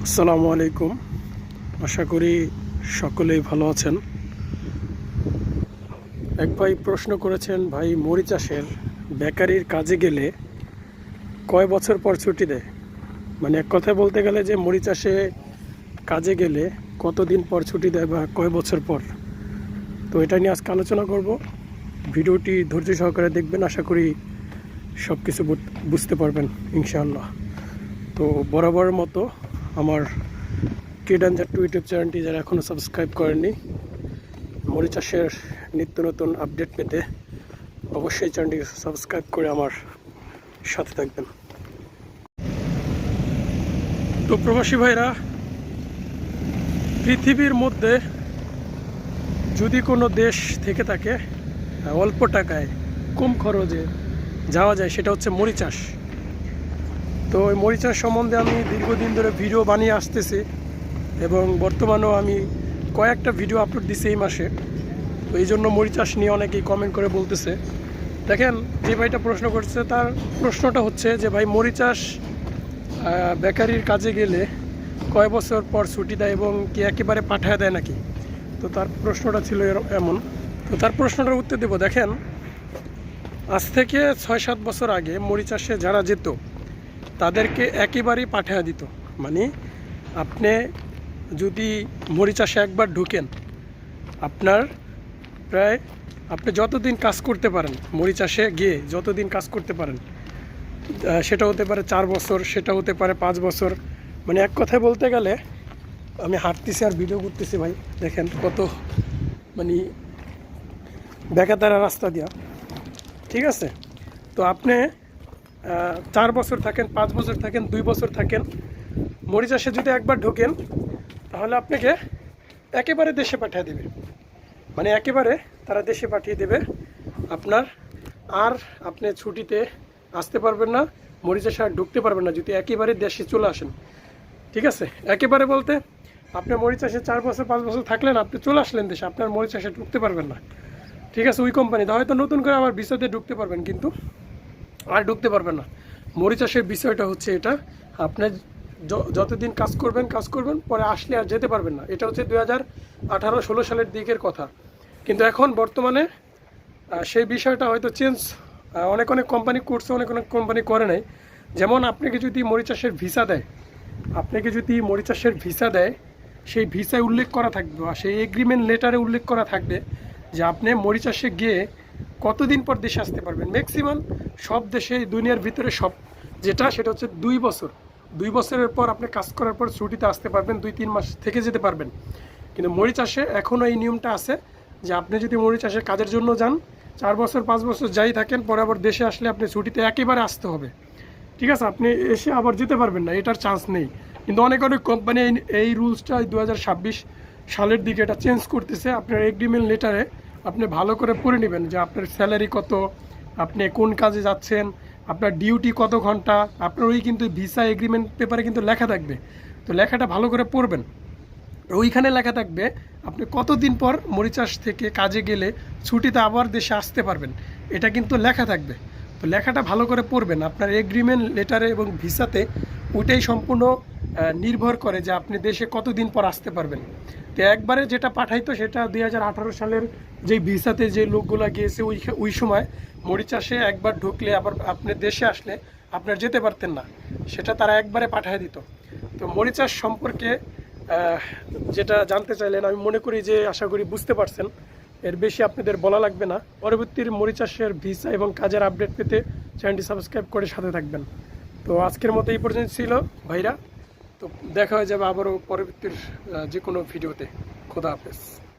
আসসালামু আলাইকুম। আশা করি সকলেই ভালো আছেন। এক ভাই প্রশ্ন করেছেন, ভাই মরিচ চাষের বেকারির কাজে গেলে কয় বছর পর ছুটি দেয়? মানে এক কথায় বলতে গেলে যে মরিচ চাষে কাজে গেলে কতদিন পর ছুটি দেয় বা কয় বছর পর। তো এটা নিয়ে আজকে আলোচনা করব। ভিডিওটি ধৈর্য সহকারে দেখবেন, আশা করি সব কিছু বুঝতে পারবেন ইনশাআল্লাহ। তো বরাবরের মতো আমার কিড অ্যান্ড জাট্টু ইউটিউব চ্যানেলটি যারা এখনও সাবস্ক্রাইব করেননি, মরিচ চাষের নিত্য নতুন আপডেট পেতে অবশ্যই চ্যানেলটি সাবস্ক্রাইব করে আমার সাথে থাকবেন। তো প্রবাসী ভাইরা, পৃথিবীর মধ্যে যদি কোনো দেশ থেকে থাকে অল্প টাকায় কম খরচে যাওয়া যায়, সেটা হচ্ছে মরিচ চাষ। তো ওই মরিচ চাষ সম্বন্ধে আমি দীর্ঘদিন ধরে ভিডিও বানিয়ে আসতেছি এবং বর্তমানেও আমি কয়েকটা ভিডিও আপলোড দিছি এই মাসে। তো এই জন্য মরিচ চাষ নিয়ে অনেকেই কমেন্ট করে বলতেছে। দেখেন, যে ভাইটা প্রশ্ন করছে তার প্রশ্নটা হচ্ছে যে ভাই মরিচ চাষ বেকারির কাজে গেলে কয় বছর পর ছুটি দেয় এবং কি একেবারে পাঠায় দেয় নাকি? তো তার প্রশ্নটা ছিল এমন। তো তার প্রশ্নটার উত্তর দেব। দেখেন, আজ থেকে 6-7 বছর আগে মরিচ চাষে যারা যেত তাদেরকে একেবারেই পাঠিয়ে দিত। মানে আপনি যদি মরিচ চাষে একবার ঢুকেন, আপনার প্রায় আপনি যতদিন কাজ করতে পারেন মরিচ চাষে গিয়ে, যতদিন কাজ করতে পারেন, সেটা হতে পারে 4 বছর, সেটা হতে পারে 5 বছর। মানে এক কথায় বলতে গেলে, আমি হাঁটতেছি আর ভিডিও করতেছি ভাই, দেখেন কত মানে বেকাতারা রাস্তা দিয়া, ঠিক আছে? তো আপনি 4 বছর থাকেন, 5 বছর থাকেন, 2 বছর থাকেন, মরিচ চাষে যদি একবার ঢোকেন তাহলে আপনাকে একেবারে দেশে পাঠিয়ে দেবে। মানে একেবারে তারা দেশে পাঠিয়ে দেবে। আপনার আর আপনি ছুটিতে আসতে পারবেন না, মরিচ চাষে আর ঢুকতে পারবেন না যদি একেবারে দেশে চলে আসেন, ঠিক আছে? একেবারে বলতে আপনি মরিচ চাষে 4 বছর 5 বছর থাকলেন, আপনি চলে আসলেন দেশে, আপনার মরিচ চাষে ঢুকতে পারবেন না, ঠিক আছে? ওই কোম্পানিতে হয়তো নতুন করে আবার ভিসাতে ঢুকতে পারবেন, কিন্তু আর ঢুকতে পারবেন না। মরিচ চাষের বিষয়টা হচ্ছে এটা, আপনি যতদিন কাজ করবেন, পরে আসলে আর যেতে পারবেন না। এটা হচ্ছে 2018-16 সালের দিকের কথা। কিন্তু এখন বর্তমানে সেই বিষয়টা হয়তো চেঞ্জ, অনেক কোম্পানি করছে, অনেক কোম্পানি করে নাই। যেমন আপনাকে যদি মরিচ চাষের ভিসা দেয়, সেই ভিসায় উল্লেখ করা থাকবে, আর সেই এগ্রিমেন্ট লেটারে উল্লেখ করা থাকবে যে আপনি মরিচ চাষে গিয়ে কতদিন পর দেশে আসতে পারবেন। ম্যাক্সিমাম সব দেশে, দুনিয়ার ভিতরে সব যেটা, সেটা হচ্ছে 2 বছর। 2 বছরের পর আপনি কাজ করার পর ছুটিতে আসতে পারবেন, 2-3 মাস থেকে যেতে পারবেন। কিন্তু মরিচ চাষে এখনও এই নিয়মটা আছে যে আপনি যদি মরিচ চাষের কাজের জন্য যান, 4 বছর 5 বছর যাই থাকেন, পরে আবার দেশে আসলে আপনি ছুটিতে একেবারে আসতে হবে, ঠিক আছে? আপনি এসে আবার যেতে পারবেন না, এটার চান্স নেই। কিন্তু অনেক কোম্পানি এই রুলসটা 2026 সালের দিকে এটা চেঞ্জ করতেছে। আপনার এগ্রিমেন্ট লেটারে আপনি ভালো করে পড়ে নেবেন যে আপনার স্যালারি কত, আপনি কোন কাজে যাচ্ছেন, আপনার ডিউটি কত ঘন্টা, আপনার ওই কিন্তু ভিসা এগ্রিমেন্ট পেপারে কিন্তু লেখা থাকবে। তো লেখাটা ভালো করে পড়বেন। ওইখানে লেখা থাকবে আপনি কতদিন পর মরিচ চাষ থেকে কাজে গেলে ছুটিতে আবার দেশে আসতে পারবেন, এটা কিন্তু লেখা থাকবে। তো লেখাটা ভালো করে পড়বেন। আপনার এগ্রিমেন্ট লেটারে এবং ভিসাতে ওইটাই সম্পূর্ণ নির্ভর করে যে আপনি দেশে কতদিন পর আসতে পারবেন। তো একবারে যেটা পাঠাইতো, সেটা 2018 সালের যেই ভিসাতে যে লোকগুলো গিয়েছে, ওই সময় মরিচ চাষে একবার ঢুকলে আবার আপনি দেশে আসলে আপনার যেতে পারতেন না, সেটা তারা একবারে পাঠিয়ে দিত। তো মরিচ চাষ সম্পর্কে যেটা জানতে চাইলেন, আমি মনে করি যে আশা করি বুঝতে পারছেন। এর বেশি আপনাদের বলা লাগবে না। পরবর্তী মরিচ চাষের ভিসা এবং কাজের আপডেট পেতে চ্যানেলটি সাবস্ক্রাইব করে সাথে থাকবেন। তো আজকের মতো এই পর্যন্ত ছিল ভাইরা। তো দেখা হয়ে যাবে আবারও পরবর্তীর যে কোনো ভিডিওতে। খোদা হাফেজ।